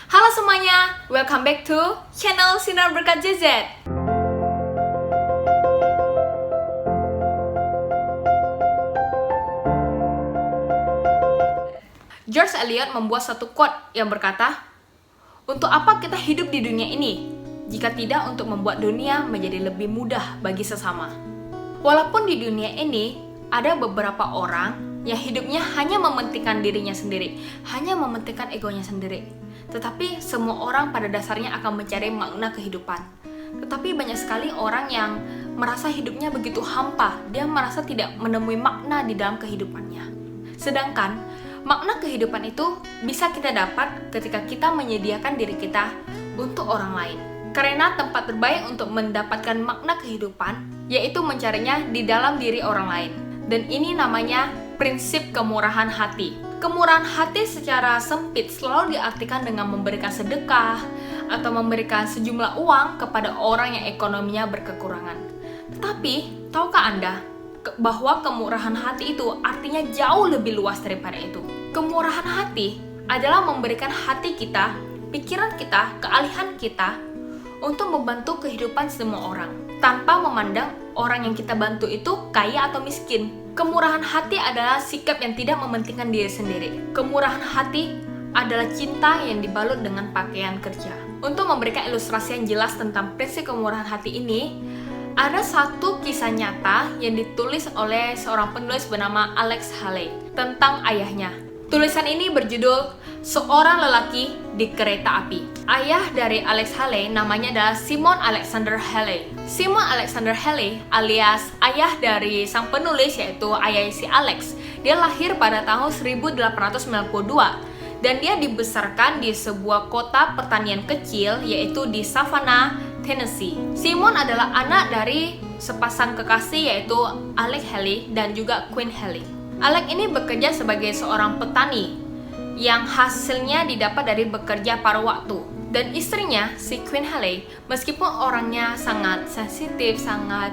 Halo semuanya, welcome back to channel Sinar Berkat JZ. George Eliot membuat satu quote yang berkata, "Untuk apa kita hidup di dunia ini, jika tidak untuk membuat dunia menjadi lebih mudah bagi sesama?" Walaupun di dunia ini ada beberapa orang yang hidupnya hanya mementingkan dirinya sendiri, hanya mementingkan egonya sendiri, tetapi semua orang pada dasarnya akan mencari makna kehidupan. Tetapi banyak sekali orang yang merasa hidupnya begitu hampa, dia merasa tidak menemui makna di dalam kehidupannya. Sedangkan makna kehidupan itu bisa kita dapat ketika kita menyediakan diri kita untuk orang lain. Karena tempat terbaik untuk mendapatkan makna kehidupan yaitu mencarinya di dalam diri orang lain. Dan ini namanya prinsip kemurahan hati. Kemurahan hati secara sempit selalu diartikan dengan memberikan sedekah atau memberikan sejumlah uang kepada orang yang ekonominya berkekurangan. Tetapi, tahukah Anda bahwa kemurahan hati itu artinya jauh lebih luas daripada itu? Kemurahan hati adalah memberikan hati kita, pikiran kita, keahlian kita untuk membantu kehidupan semua orang, tanpa memandang orang yang kita bantu itu kaya atau miskin. Kemurahan hati adalah sikap yang tidak mementingkan diri sendiri. Kemurahan hati adalah cinta yang dibalut dengan pakaian kerja. Untuk memberikan ilustrasi yang jelas tentang prinsip kemurahan hati ini, ada satu kisah nyata yang ditulis oleh seorang penulis bernama Alex Haley tentang ayahnya. Tulisan ini berjudul Seorang Lelaki di Kereta Api. Ayah dari Alex Haley namanya adalah Simon Alexander Haley. Simon Alexander Haley alias ayah dari sang penulis yaitu ayah si Alex. Dia lahir pada tahun 1892 dan dia dibesarkan di sebuah kota pertanian kecil yaitu di Savannah, Tennessee. Simon adalah anak dari sepasang kekasih yaitu Alex Haley dan juga Queen Haley. Alex ini bekerja sebagai seorang petani yang hasilnya didapat dari bekerja paruh waktu. Dan istrinya, si Queen Haley, meskipun orangnya sangat sensitif, sangat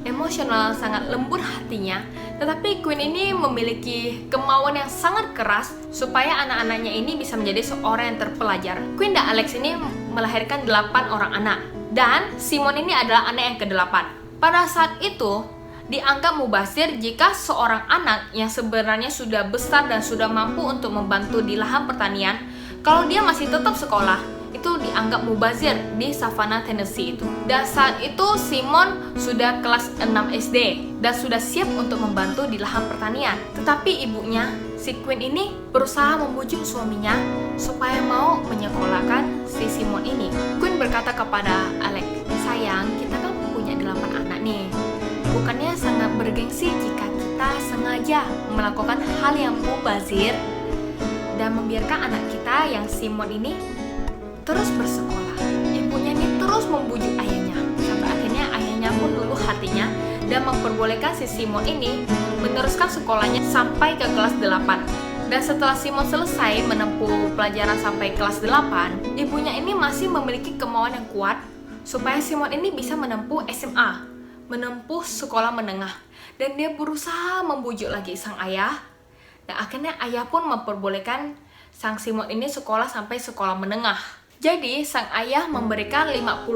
emosional, sangat lembut hatinya, tetapi Queen ini memiliki kemauan yang sangat keras supaya anak-anaknya ini bisa menjadi seorang yang terpelajar. Queen dan Alex ini melahirkan 8 orang anak, dan Simon ini adalah anak yang ke-8. Pada saat itu, dianggap mubazir jika seorang anak yang sebenarnya sudah besar dan sudah mampu untuk membantu di lahan pertanian, kalau dia masih tetap sekolah, itu dianggap mubazir di Savannah, Tennessee itu. Dan saat itu Simon sudah kelas 6 SD dan sudah siap untuk membantu di lahan pertanian. Tetapi ibunya, si Queen ini berusaha membujuk suaminya supaya mau menyekolahkan si Simon ini. Queen berkata kepada Alex, "Sayang, kita kan punya 8 anak nih. Bukannya sangat bergengsi jika kita sengaja melakukan hal yang mubazir dan membiarkan anak kita yang Simon ini terus bersekolah." Ibunya ini terus membujuk ayahnya, sampai akhirnya ayahnya pun luluh hatinya dan memperbolehkan si Simon ini meneruskan sekolahnya sampai ke kelas 8. Dan setelah Simon selesai menempuh pelajaran sampai kelas 8, ibunya ini masih memiliki kemauan yang kuat supaya Simon ini bisa menempuh SMA, menempuh sekolah menengah. Dan dia berusaha membujuk lagi sang ayah, dan akhirnya ayah pun memperbolehkan sang Simon ini sekolah sampai sekolah menengah. Jadi sang ayah memberikan $50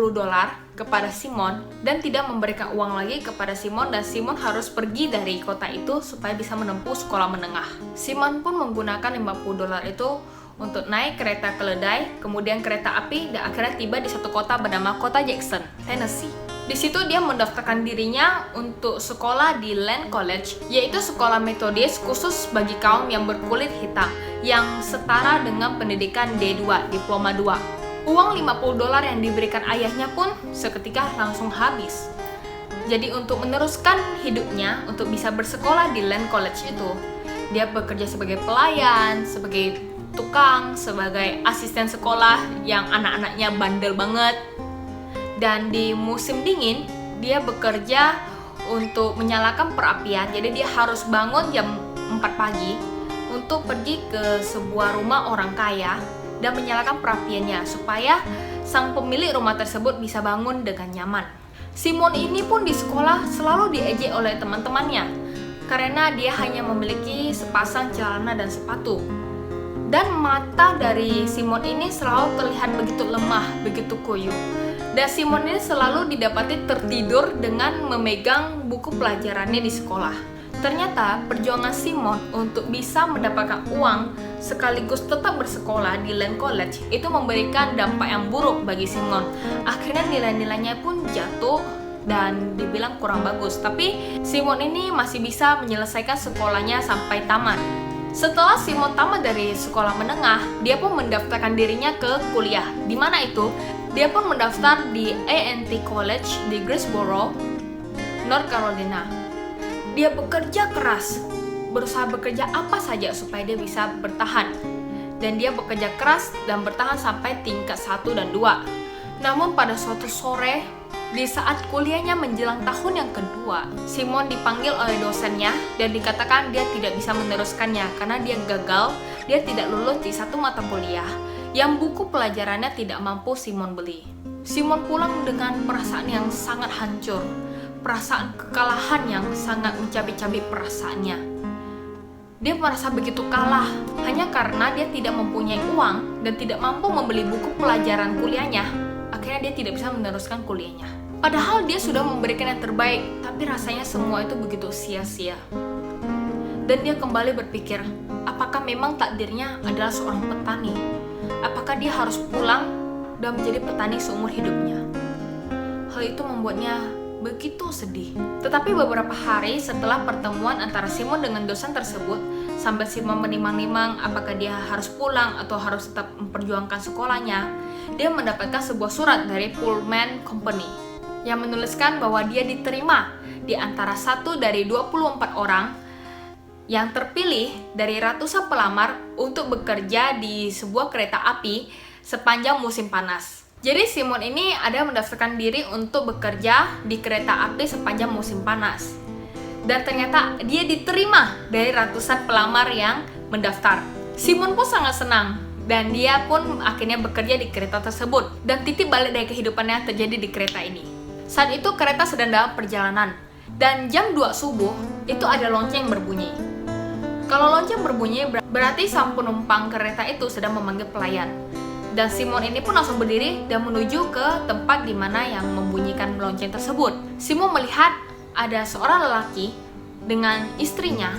kepada Simon dan tidak memberikan uang lagi kepada Simon, dan Simon harus pergi dari kota itu supaya bisa menempuh sekolah menengah. Simon pun menggunakan $50 itu untuk naik kereta keledai, kemudian kereta api, dan akhirnya tiba di satu kota bernama kota Jackson, Tennessee. Di situ dia mendaftarkan dirinya untuk sekolah di Land College, yaitu sekolah metodis khusus bagi kaum yang berkulit hitam, yang setara dengan pendidikan D2, diploma 2. Uang $50 yang diberikan ayahnya pun seketika langsung habis. Jadi untuk meneruskan hidupnya, untuk bisa bersekolah di Land College itu, dia bekerja sebagai pelayan, sebagai tukang, sebagai asisten sekolah yang anak-anaknya bandel banget. Dan di musim dingin, dia bekerja untuk menyalakan perapian. Jadi dia harus bangun jam 4 pagi untuk pergi ke sebuah rumah orang kaya dan menyalakan perapiannya supaya sang pemilik rumah tersebut bisa bangun dengan nyaman. Simon ini pun di sekolah selalu diejek oleh teman-temannya karena dia hanya memiliki sepasang celana dan sepatu. Dan mata dari Simon ini selalu terlihat begitu lemah, begitu koyu. Dan Simon ini selalu didapati tertidur dengan memegang buku pelajarannya di sekolah. Ternyata perjuangan Simon untuk bisa mendapatkan uang sekaligus tetap bersekolah di Lane College itu memberikan dampak yang buruk bagi Simon. Akhirnya nilai-nilainya pun jatuh dan dibilang kurang bagus. Tapi Simon ini masih bisa menyelesaikan sekolahnya sampai tamat. Setelah Simon tamat dari sekolah menengah, dia pun mendaftarkan dirinya ke kuliah. Di mana itu? Dia pun mendaftar di A&T College di Greensboro, North Carolina. Dia bekerja keras, berusaha bekerja apa saja supaya dia bisa bertahan. Dan dia bekerja keras dan bertahan sampai tingkat 1 dan 2. Namun pada suatu sore, di saat kuliahnya menjelang tahun yang kedua, Simon dipanggil oleh dosennya dan dikatakan dia tidak bisa meneruskannya karena dia gagal, dia tidak lulus di satu mata kuliah yang buku pelajarannya tidak mampu Simon beli. Simon pulang dengan perasaan yang sangat hancur, perasaan kekalahan yang sangat mencabik-cabik perasaannya. Dia merasa begitu kalah hanya karena dia tidak mempunyai uang dan tidak mampu membeli buku pelajaran kuliahnya. Akhirnya dia tidak bisa meneruskan kuliahnya. Padahal dia sudah memberikan yang terbaik, tapi rasanya semua itu begitu sia-sia. Dan dia kembali berpikir, apakah memang takdirnya adalah seorang petani? Apakah dia harus pulang dan menjadi petani seumur hidupnya? Hal itu membuatnya begitu sedih. Tetapi beberapa hari setelah pertemuan antara Simon dengan dosen tersebut, sambil Simon menimang-nimang apakah dia harus pulang atau harus tetap memperjuangkan sekolahnya, dia mendapatkan sebuah surat dari Pullman Company yang menuliskan bahwa dia diterima di antara satu dari 24 orang yang terpilih dari ratusan pelamar untuk bekerja di sebuah kereta api sepanjang musim panas. Jadi Simon ini ada mendaftarkan diri untuk bekerja di kereta api sepanjang musim panas. Dan ternyata dia diterima dari ratusan pelamar yang mendaftar. Simon pun sangat senang dan dia pun akhirnya bekerja di kereta tersebut. Dan titik balik dari kehidupannya terjadi di kereta ini. Saat itu kereta sedang dalam perjalanan dan jam 2 subuh itu ada lonceng berbunyi. Kalau lonceng berbunyi berarti sang penumpang kereta itu sedang memanggil pelayan. Dan Simon ini pun langsung berdiri dan menuju ke tempat di mana yang membunyikan lonceng tersebut. Simon melihat ada seorang lelaki dengan istrinya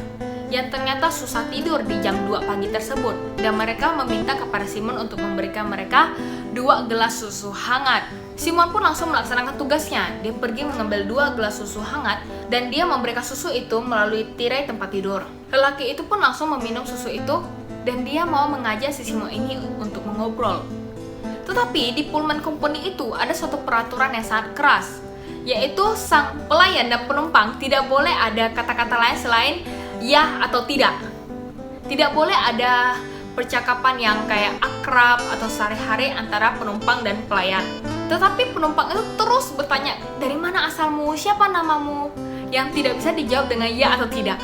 yang ternyata susah tidur di jam 2 pagi tersebut. Dan mereka meminta kepada Simon untuk memberikan mereka 2 gelas susu hangat. Simon pun langsung melaksanakan tugasnya. Dia pergi mengambil 2 gelas susu hangat dan dia memberikan susu itu melalui tirai tempat tidur. Lelaki itu pun langsung meminum susu itu dan dia mau mengajak si Simon ini untuk mengobrol. Tetapi di Pullman Company itu ada suatu peraturan yang sangat keras, yaitu sang pelayan dan penumpang tidak boleh ada kata-kata lain selain ya atau tidak. Tidak boleh ada percakapan yang kayak akrab atau sehari-hari antara penumpang dan pelayan. Tetapi penumpang itu terus bertanya, dari mana asalmu, siapa namamu? Yang tidak bisa dijawab dengan ya atau tidak.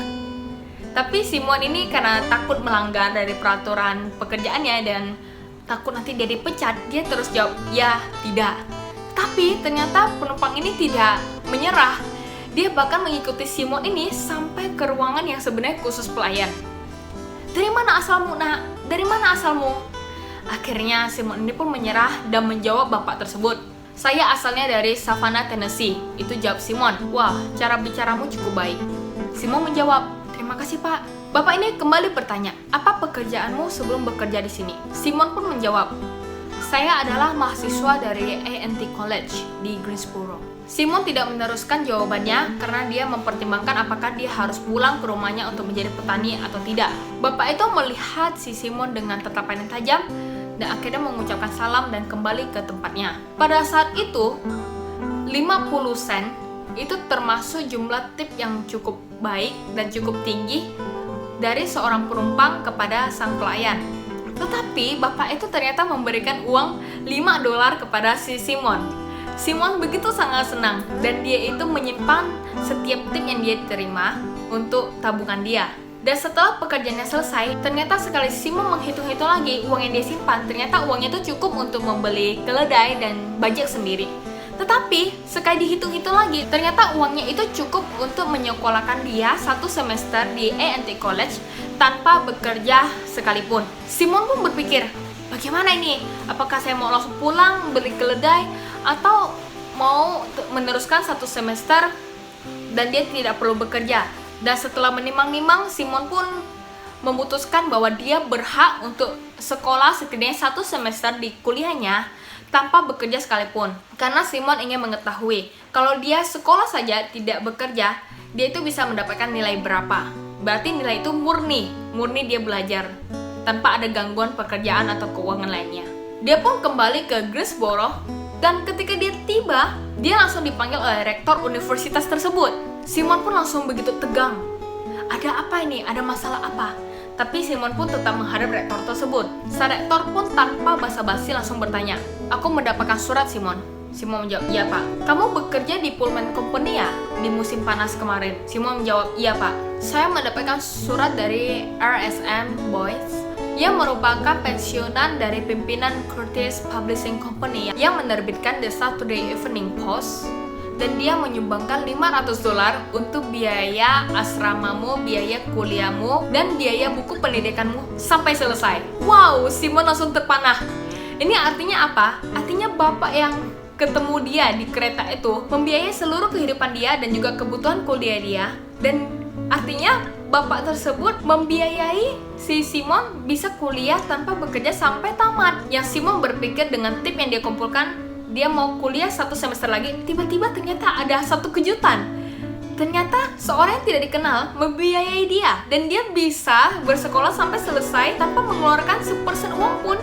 Tapi Simon ini karena takut melanggar dari peraturan pekerjaannya dan takut nanti dia dipecat, dia terus jawab ya, tidak. Tapi ternyata penumpang ini tidak menyerah. Dia bahkan mengikuti Simon ini sampai ke ruangan yang sebenarnya khusus pelayan. Dari mana asalmu, nak? Dari mana asalmu? Akhirnya Simon ini pun menyerah dan menjawab bapak tersebut. Saya asalnya dari Savannah, Tennessee. Itu jawab Simon. Wah, cara bicaramu cukup baik. Simon menjawab, terima kasih pak. Bapak ini kembali bertanya, apa pekerjaanmu sebelum bekerja di sini? Simon pun menjawab, saya adalah mahasiswa dari A&T College di Greensboro. Simon tidak meneruskan jawabannya karena dia mempertimbangkan apakah dia harus pulang ke rumahnya untuk menjadi petani atau tidak. Bapak itu melihat si Simon dengan tatapan yang tajam dan akhirnya mengucapkan salam dan kembali ke tempatnya. Pada saat itu, 50 sen itu termasuk jumlah tip yang cukup baik dan cukup tinggi dari seorang penumpang kepada sang pelayan. Tetapi bapak itu ternyata memberikan uang $5 kepada si Simon. Simon begitu sangat senang dan dia itu menyimpan setiap tip yang dia terima untuk tabungan dia. Dan setelah pekerjaannya selesai, ternyata sekali Simon menghitung-hitung lagi uang yang dia simpan, ternyata uangnya itu cukup untuk membeli keledai dan bajak sendiri. Tetapi sekali dihitung-hitung lagi, ternyata uangnya itu cukup untuk menyekolahkan dia 1 semester di A&T College tanpa bekerja sekalipun. Simon pun berpikir, bagaimana ini? Apakah saya mau langsung pulang, beli keledai, atau mau meneruskan 1 semester dan dia tidak perlu bekerja? Dan setelah menimang-nimang, Simon pun memutuskan bahwa dia berhak untuk sekolah setidaknya 1 semester di kuliahnya tanpa bekerja sekalipun. Karena Simon ingin mengetahui, kalau dia sekolah saja tidak bekerja, dia itu bisa mendapatkan nilai berapa. Berarti nilai itu murni dia belajar tanpa ada gangguan pekerjaan atau keuangan lainnya. Dia pun kembali ke Greensboro, dan ketika dia tiba, dia langsung dipanggil oleh rektor universitas tersebut. Simon pun langsung begitu tegang. Ada apa ini? Ada masalah apa? Tapi Simon pun tetap menghadap rektor tersebut. Sang rektor pun tanpa basa-basi langsung bertanya, "Aku mendapatkan surat, Simon." Simon menjawab, "Iya, Pak." "Kamu bekerja di Pullman Company ya? Di musim panas kemarin?" Simon menjawab, "Iya, Pak. Saya mendapatkan surat dari RSM Boys yang merupakan pensiunan dari pimpinan Curtis Publishing Company yang menerbitkan The Saturday Evening Post, dan dia menyumbangkan $500 untuk biaya asramamu, biaya kuliahmu, dan biaya buku pendidikanmu sampai selesai." Wow, Simon langsung terpanah. Ini artinya apa? Artinya bapak yang ketemu dia di kereta itu membiayai seluruh kehidupan dia dan juga kebutuhan kuliah dia. Dan artinya bapak tersebut membiayai si Simon bisa kuliah tanpa bekerja sampai tamat. Yang Simon berpikir dengan tip yang dia kumpulkan, dia mau kuliah 1 semester lagi, tiba-tiba ternyata ada satu kejutan. Ternyata seorang yang tidak dikenal membiayai dia, dan dia bisa bersekolah sampai selesai tanpa mengeluarkan 1% uang pun,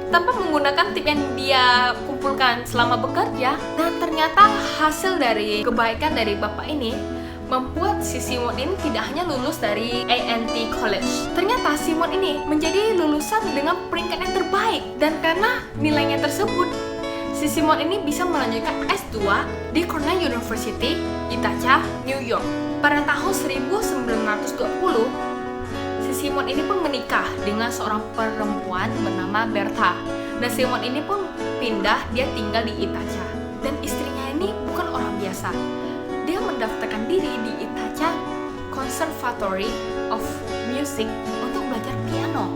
tanpa menggunakan tip yang dia kumpulkan selama bekerja. Dan ternyata hasil dari kebaikan dari bapak ini membuat si Simon ini tidak hanya lulus dari A&T College. Ternyata Simon ini menjadi lulusan dengan peringkat yang terbaik, dan karena nilainya tersebut, si Simon ini bisa melanjutkan S2 di Cornell University, Ithaca, New York. Pada tahun 1920, si Simon ini pun menikah dengan seorang perempuan bernama Bertha. Dan Simon ini pun pindah, dia tinggal di Ithaca. Dan istrinya ini bukan orang biasa. Dia mendaftarkan diri di Ithaca Conservatory of Music untuk belajar piano.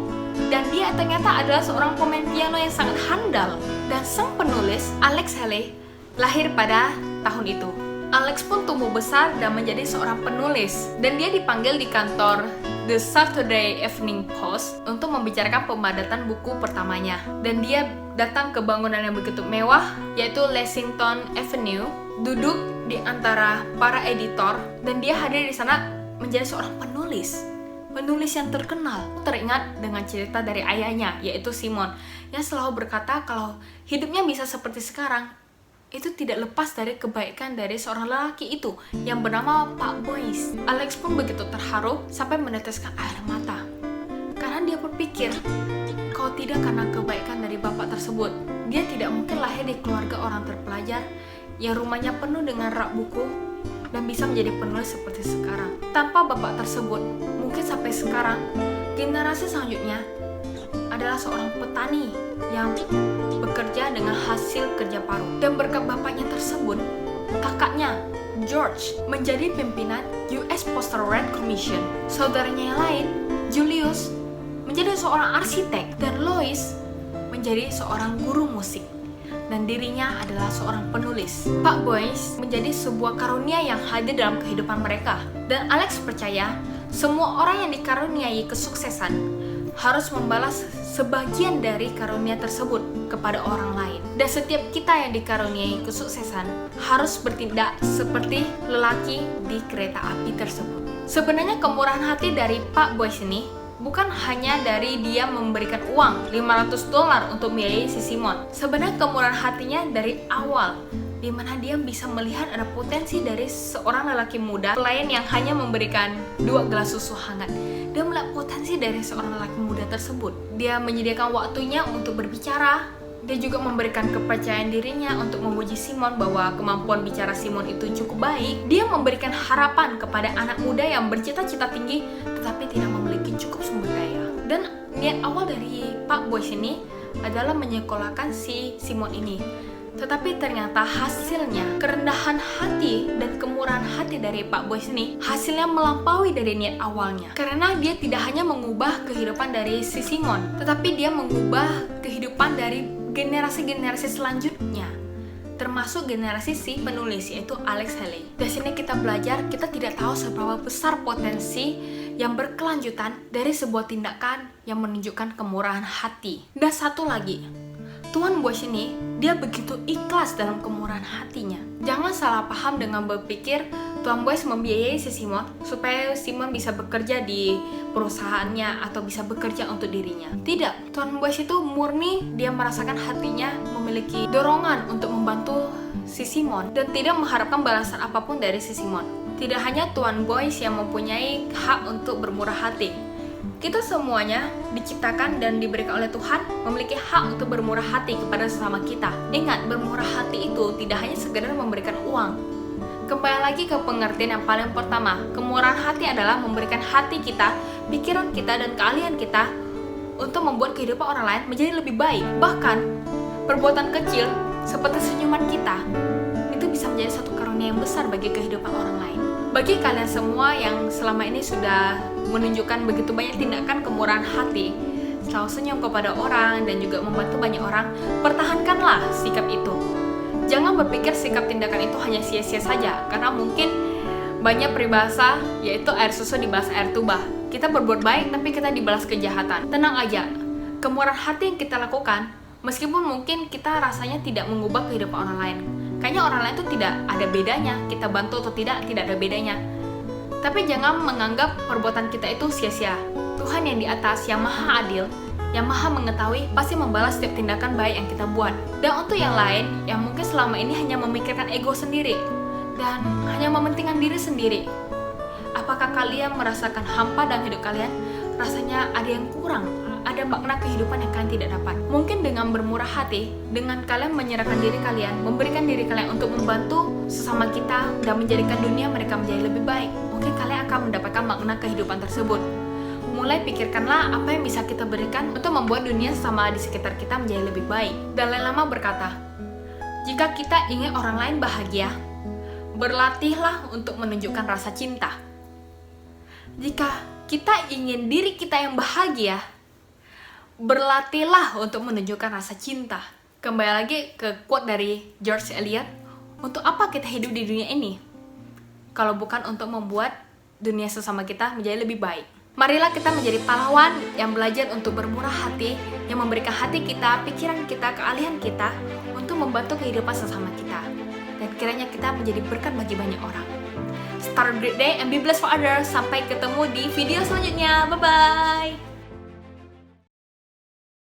Dan dia ternyata adalah seorang pemain piano yang sangat handal. Dan sang penulis, Alex Haley, lahir pada tahun itu. Alex pun tumbuh besar dan menjadi seorang penulis. Dan dia dipanggil di kantor The Saturday Evening Post untuk membicarakan pemadatan buku pertamanya. Dan dia datang ke bangunan yang begitu mewah, yaitu Lexington Avenue, duduk di antara para editor, dan dia hadir di sana menjadi seorang penulis yang terkenal. Teringat dengan cerita dari ayahnya, yaitu Simon, yang selalu berkata kalau hidupnya bisa seperti sekarang itu tidak lepas dari kebaikan dari seorang lelaki itu yang bernama Pak Boyce. Alex pun begitu terharu sampai meneteskan air mata, karena dia berpikir kalau tidak karena kebaikan dari bapak tersebut, dia tidak mungkin lahir di keluarga orang terpelajar yang rumahnya penuh dengan rak buku dan bisa menjadi penulis seperti sekarang. Tanpa bapak tersebut, mungkin sampai sekarang generasi selanjutnya adalah seorang petani yang bekerja dengan hasil kerja paruh. Dan berkat bapaknya tersebut, kakaknya George menjadi pimpinan US Postal Rent Commission. Saudaranya yang lain, Julius, menjadi seorang arsitek, dan Lois menjadi seorang guru musik, dan dirinya adalah seorang penulis. Pak Boyce menjadi sebuah karunia yang hadir dalam kehidupan mereka. Dan Alex percaya semua orang yang dikaruniai kesuksesan harus membalas sebagian dari karunia tersebut kepada orang lain. Dan setiap kita yang dikaruniai kesuksesan harus bertindak seperti lelaki di kereta api tersebut. Sebenarnya kemurahan hati dari Pak Boyce ini bukan hanya dari dia memberikan uang $500 untuk membiayai si Simon. Sebenarnya kemurahan hatinya dari awal, di mana dia bisa melihat ada potensi dari seorang lelaki muda selain yang hanya memberikan 2 gelas susu hangat. Dia melihat potensi dari seorang lelaki muda tersebut. Dia menyediakan waktunya untuk berbicara. Dia juga memberikan kepercayaan dirinya untuk memuji Simon bahwa kemampuan bicara Simon itu cukup baik. Dia memberikan harapan kepada anak muda yang bercita-cita tinggi tetapi tidak memiliki cukup sumber daya. Dan niat awal dari Pak Boyce ini adalah menyekolahkan si Simon ini. Tetapi ternyata hasilnya, kerendahan hati dan kemurahan hati dari Pak Boyce ini hasilnya melampaui dari niat awalnya. Karena dia tidak hanya mengubah kehidupan dari si Simon, tetapi dia mengubah kehidupan dari generasi-generasi selanjutnya, termasuk generasi si penulis, yaitu Alex Haley. Dari sini kita belajar, kita tidak tahu seberapa besar potensi yang berkelanjutan dari sebuah tindakan yang menunjukkan kemurahan hati. Dan satu lagi, Tuan Boyce ini, dia begitu ikhlas dalam kemurahan hatinya. Jangan salah paham dengan berpikir Tuan Boyce membiayai si Simon supaya Simon bisa bekerja di perusahaannya atau bisa bekerja untuk dirinya. Tidak, Tuan Boyce itu murni dia merasakan hatinya memiliki dorongan untuk membantu si Simon dan tidak mengharapkan balasan apapun dari si Simon. Tidak hanya Tuan Boyce yang mempunyai hak untuk bermurah hati. Kita semuanya diciptakan dan diberikan oleh Tuhan memiliki hak untuk bermurah hati kepada sesama kita. Ingat, bermurah hati itu tidak hanya sekedar memberikan uang. Kembali lagi ke pengertian yang paling pertama, kemurahan hati adalah memberikan hati kita, pikiran kita, dan keahlian kita untuk membuat kehidupan orang lain menjadi lebih baik. Bahkan, perbuatan kecil seperti senyuman kita itu bisa menjadi satu karunia yang besar bagi kehidupan orang lain. Bagi kalian semua yang selama ini sudah menunjukkan begitu banyak tindakan kemurahan hati, selalu senyum kepada orang dan juga membantu banyak orang, pertahankanlah sikap itu. Jangan berpikir sikap tindakan itu hanya sia-sia saja, karena mungkin banyak peribahasa, yaitu air susu dibalas air tuba. Kita berbuat baik tapi kita dibalas kejahatan. Tenang aja, kemurahan hati yang kita lakukan, meskipun mungkin kita rasanya tidak mengubah kehidupan orang lain, kayaknya orang lain itu tidak ada bedanya, kita bantu atau tidak ada bedanya. Tapi jangan menganggap perbuatan kita itu sia-sia. Tuhan yang di atas, yang maha adil, yang maha mengetahui, pasti membalas setiap tindakan baik yang kita buat. Dan untuk yang lain, yang mungkin selama ini hanya memikirkan ego sendiri, dan hanya mementingkan diri sendiri, apakah kalian merasakan hampa dalam hidup kalian? Rasanya ada yang kurang, ada makna kehidupan yang kalian tidak dapat. Mungkin dengan bermurah hati, dengan kalian menyerahkan diri kalian, memberikan diri kalian untuk membantu sesama kita dan menjadikan dunia mereka menjadi lebih baik, mungkin kalian akan mendapatkan makna kehidupan tersebut. Mulai pikirkanlah apa yang bisa kita berikan untuk membuat dunia sama di sekitar kita menjadi lebih baik. Dalai Lama berkata, jika kita ingin orang lain bahagia, berlatihlah untuk menunjukkan rasa cinta. Jika kita ingin diri kita yang bahagia, berlatihlah untuk menunjukkan rasa cinta. Kembali lagi ke quote dari George Eliot, untuk apa kita hidup di dunia ini kalau bukan untuk membuat dunia sesama kita menjadi lebih baik? Marilah kita menjadi pahlawan yang belajar untuk bermurah hati, yang memberikan hati kita, pikiran kita, keahlian kita untuk membantu kehidupan sesama kita, dan kiranya kita menjadi berkat bagi banyak orang. Start a great day and be blessed for others. Sampai ketemu di video selanjutnya. Bye-bye.